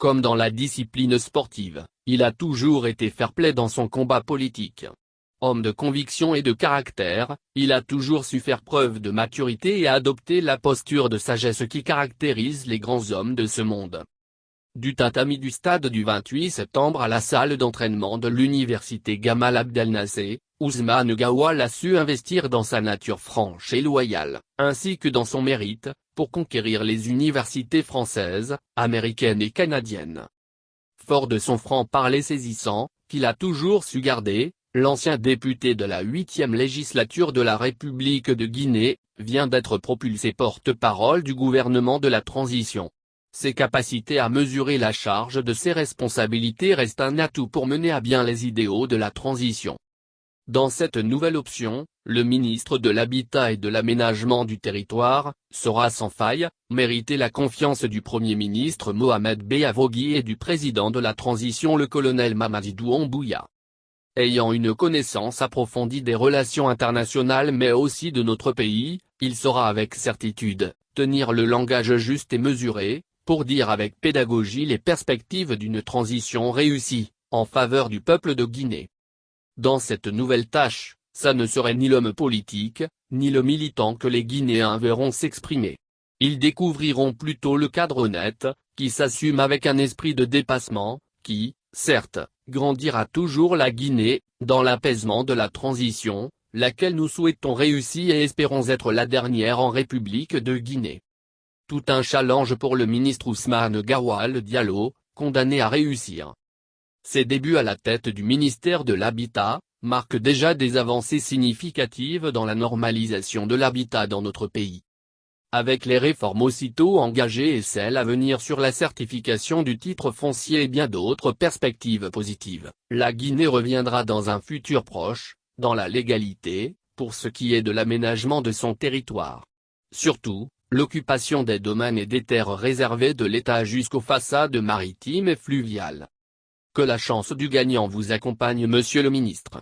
Comme dans la discipline sportive, il a toujours été fair-play dans son combat politique. Homme de conviction et de caractère, il a toujours su faire preuve de maturité et adopter la posture de sagesse qui caractérise les grands hommes de ce monde. Du tatami du stade du 28 septembre à la salle d'entraînement de l'université Gamal Abdel Nasser, Ousmane Gawal a su investir dans sa nature franche et loyale, ainsi que dans son mérite, pour conquérir les universités françaises, américaines et canadiennes. Fort de son franc-parler saisissant, qu'il a toujours su garder, l'ancien député de la 8e législature de la République de Guinée, vient d'être propulsé porte-parole du gouvernement de la transition. Ses capacités à mesurer la charge de ses responsabilités restent un atout pour mener à bien les idéaux de la transition. Dans cette nouvelle option, le ministre de l'Habitat et de l'Aménagement du Territoire, saura sans faille, mériter la confiance du Premier ministre Mohamed Beavogui et du président de la transition le colonel Mamadi Doumbouya. Ayant une connaissance approfondie des relations internationales mais aussi de notre pays, il saura avec certitude, tenir le langage juste et mesuré, pour dire avec pédagogie les perspectives d'une transition réussie, en faveur du peuple de Guinée. Dans cette nouvelle tâche, ça ne serait ni l'homme politique, ni le militant que les Guinéens verront s'exprimer. Ils découvriront plutôt le cadre honnête, qui s'assume avec un esprit de dépassement, qui, certes, grandira toujours la Guinée, dans l'apaisement de la transition, laquelle nous souhaitons réussir et espérons être la dernière en République de Guinée. Tout un challenge pour le ministre Ousmane Gawal Diallo, condamné à réussir. Ses débuts à la tête du ministère de l'Habitat, marquent déjà des avancées significatives dans la normalisation de l'habitat dans notre pays. Avec les réformes aussitôt engagées et celles à venir sur la certification du titre foncier et bien d'autres perspectives positives, la Guinée reviendra dans un futur proche, dans la légalité, pour ce qui est de l'aménagement de son territoire. Surtout, l'occupation des domaines et des terres réservées de l'État jusqu'aux façades maritimes et fluviales. Que la chance du gagnant vous accompagne, monsieur le ministre.